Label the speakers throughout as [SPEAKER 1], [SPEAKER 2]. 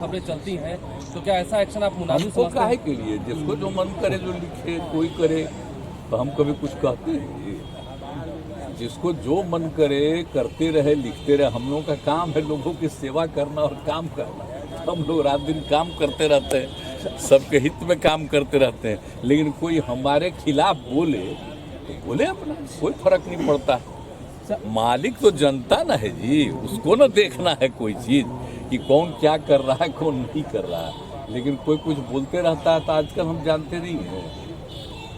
[SPEAKER 1] खबरें चलती हैं तो क्या ऐसा एक्शन आप मुनासिब
[SPEAKER 2] हमको काहे के लिए? जिसको जो मन करे जो लिखे कोई करे, तो हम कभी कुछ कहते हैं? जिसको जो मन करे करते रहे, लिखते रहे। हम लोगों का काम है लोगों की सेवा करना और काम करना। हम लोग रात दिन काम करते रहते हैं, सबके हित में काम करते रहते हैं, लेकिन कोई हमारे खिलाफ बोले तो बोले अपना, कोई फर्क नहीं पड़ता। मालिक तो जनता ना है जी, उसको ना देखना है कोई चीज़ कि कौन क्या कर रहा है कौन नहीं कर रहा है। लेकिन कोई कुछ बोलते रहता है तो आजकल हम जानते नहीं हैं।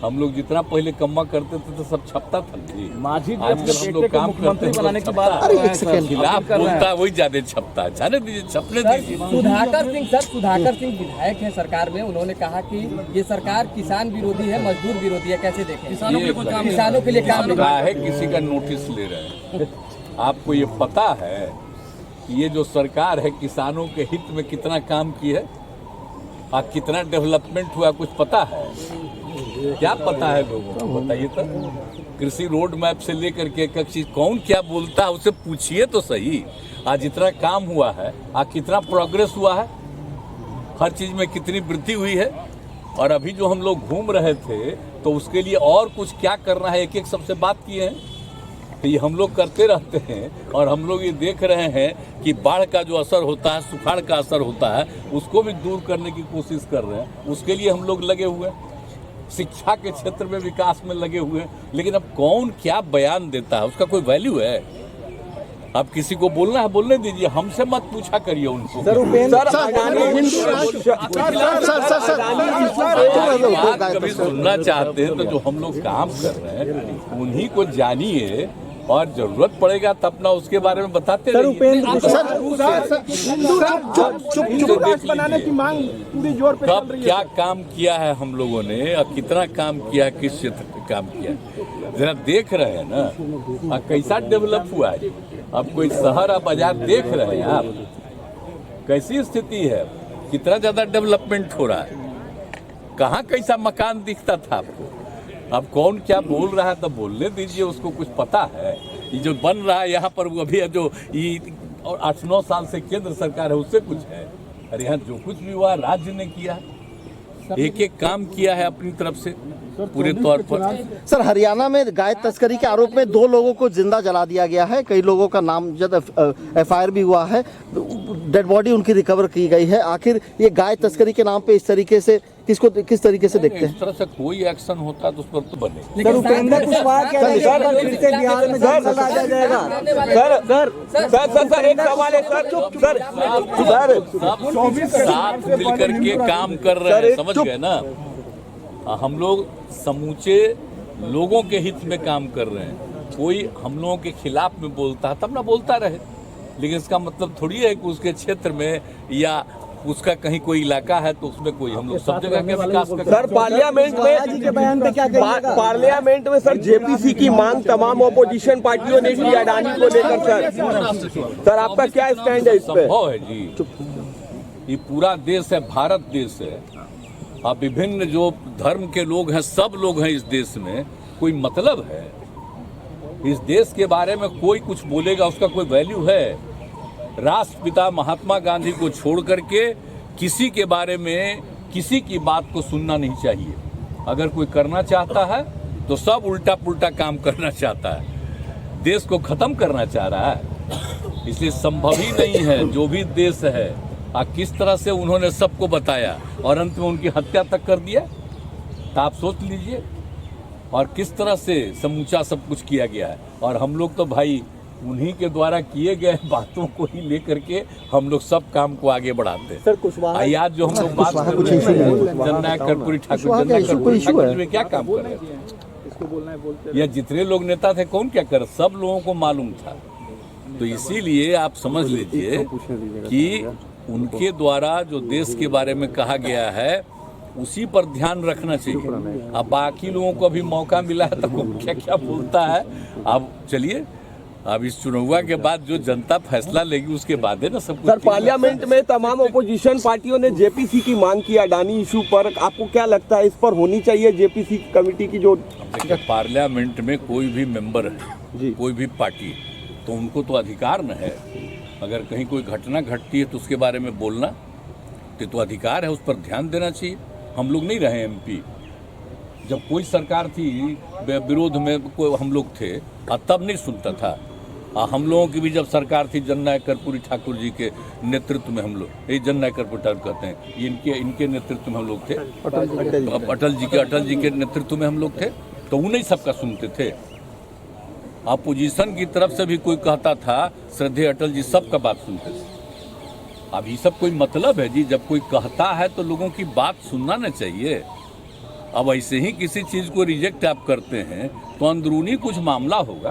[SPEAKER 2] हम लोग जितना पहले कम्मा करते थे तो सब छपता था जी। आजकल हम लोग काम करते
[SPEAKER 1] बनाने के बाद
[SPEAKER 2] खिलाफ बोलता है वही ज्यादा छपता है। जाने दीजिए, छपने दीजिए।
[SPEAKER 1] सुधाकर सिंह विधायक है सरकार में, उन्होंने कहा कि ये सरकार किसान विरोधी है, मजदूर विरोधी है। कैसे देखें? किसानों के लिए काम
[SPEAKER 2] है, किसी का नोटिस ले रहे हैं। आपको ये पता है कि ये जो सरकार है किसानों के हित में कितना काम की है और कितना डेवलपमेंट हुआ, कुछ पता है? क्या पता है लोगों को? बताइए तो। कृषि रोड मैप से लेकर के एक चीज कौन क्या बोलता है उससे पूछिए तो सही। आज जितना काम हुआ है, आज कितना प्रोग्रेस हुआ है, हर चीज में कितनी वृद्धि हुई है। और अभी जो हम लोग घूम रहे थे तो उसके लिए और कुछ क्या करना है, एक एक सबसे बात किए हैं। तो ये हम लोग करते रहते हैं और हम लोग ये देख रहे हैं कि बाढ़ का जो असर होता है, सुखाड़ का असर होता है, उसको भी दूर करने की कोशिश कर रहे हैं। उसके लिए हम लोग लगे हुए हैं, शिक्षा के क्षेत्र में विकास में लगे हुए हैं। लेकिन अब कौन क्या बयान देता है उसका कोई वैल्यू है? अब किसी को बोलना है बोलने दीजिए, हमसे मत पूछा करिए उनको। कभी सुनना चाहते हैं तो जो हम लोग काम कर रहे हैं उन्हीं को जानिए और जरूरत पड़ेगा तब ना उसके बारे में बताते रहिए।
[SPEAKER 3] बनाने की मांग पूरी जोर पे
[SPEAKER 2] कब क्या काम किया है हम लोगों ने और कितना काम किया है, किस क्षेत्र पे काम किया है, जरा देख रहे हैं ना। कैसा डेवलप हुआ है, अब कोई शहर या बाजार देख रहे हैं आप, कैसी स्थिति है, कितना ज्यादा डेवलपमेंट हो रहा है, कहाँ कैसा मकान दिखता था आपको। अब कौन क्या बोल रहा है तो बोलने दीजिए, उसको कुछ पता है। ये जो बन रहा है यहाँ पर, वो अभी जो ये 8-9 साल से केंद्र सरकार है उससे कुछ है। अरे यहाँ जो कुछ भी हुआ राज्य ने किया, एक एक काम किया है अपनी तरफ से पूरे तौर पर।
[SPEAKER 4] सर, हरियाणा में गाय तस्करी के आरोप में 2 लोगों को जिंदा जला दिया गया है, कई लोगों का नामजद FIR भी हुआ है, डेड बॉडी उनकी रिकवर की गई है। आखिर ये गाय तस्करी के नाम पे इस तरीके से किस तरीके से देखते हैं?
[SPEAKER 2] इस तरह से कोई एक्शन होता है तो उस पर तो बने।
[SPEAKER 3] एक सवाल है सर,
[SPEAKER 2] साथ मिलकर के काम कर रहे हैं, समझ गए ना? हम लोग समूचे लोगों के हित में काम कर रहे हैं। कोई हम लोगों के खिलाफ में बोलता है तब ना बोलता रहे, लेकिन इसका मतलब थोड़ी है कि उसके क्षेत्र में या उसका कहीं कोई इलाका है तो उसमें कोई, हम लोग सब जगह के विकास कर।
[SPEAKER 3] सर, पार्लियामेंट में सर JPC की मांग तमाम ऑपोजिशन पार्टियों ने की अडानी को लेकर। सर आपका क्या स्टैंड है इस पे?
[SPEAKER 2] संभव है जी, ये पूरा देश है, भारत देश है। अब विभिन्न जो धर्म के लोग हैं, सब लोग हैं इस देश में, कोई मतलब है? इस देश के बारे में कोई कुछ बोलेगा उसका कोई वैल्यू है? राष्ट्रपिता महात्मा गांधी को छोड़ करके किसी के बारे में किसी की बात को सुनना नहीं चाहिए। अगर कोई करना चाहता है तो सब उल्टा पुल्टा काम करना चाहता है, देश को खत्म करना चाह रहा है। इसलिए संभव ही नहीं है। जो भी देश है किस तरह से उन्होंने सबको बताया और अंत में उनकी हत्या तक कर दिया, तो आप सोच लीजिए। और किस तरह से समूचा सब कुछ किया गया है। और हम लोग तो भाई उन्हीं के द्वारा किए गए बातों को ही लेकर के हम लोग सब काम को आगे बढ़ाते हैं। सर आज जो हम लोग बात कर रहे हैं जननायक कर्पूरी ठाकुर, जननायक कर्पूरी ठाकुर में क्या काम कर रहे थे? या जितने लोग नेता थे कौन क्या कर, सब लोगों को मालूम था। तो इसीलिए आप समझ लीजिए कि उनके द्वारा जो देश के बारे में कहा गया है उसी पर ध्यान रखना चाहिए। अब बाकी लोगों को अभी मौका मिला है तो क्या क्या बोलता है। अब चलिए, अब इस चुनाव के बाद जो जनता फैसला लेगी उसके बाद है ना सब कुछ।
[SPEAKER 3] सर, पार्लियामेंट में तमाम ऑपोजिशन पार्टियों ने JPC की मांग की अडानी इशू पर, आपको क्या लगता है इस पर होनी चाहिए JPC कमेटी की? जो
[SPEAKER 2] पार्लियामेंट में कोई भी मेंबर है, कोई भी पार्टी, तो उनको तो अधिकार न है अगर कहीं कोई घटना घटती है तो उसके बारे में बोलना, ये तो अधिकार है, उस पर ध्यान देना चाहिए। हम लोग नहीं रहे एमपी, जब कोई सरकार थी विरोध में कोई हम लोग थे तब नहीं सुनता था। हम लोगों की भी जब सरकार थी जननायक कर्पूरी ठाकुर जी के नेतृत्व में, हम लोग ये जननायक कर्पूरी ठाकुर कहते हैं, ये इनके नेतृत्व में हम लोग थे, अटल जी के नेतृत्व में हम लोग थे, तो उन्हीं सबका सुनते थे। अपोजिशन की तरफ से भी कोई कहता था श्रद्धेय अटल जी, सबका बात सुनते थे। अब ये सब कोई मतलब है जी? जब कोई कहता है तो लोगों की बात सुनना ना चाहिए। अब ऐसे ही किसी चीज़ को रिजेक्ट आप करते हैं तो अंदरूनी कुछ मामला होगा।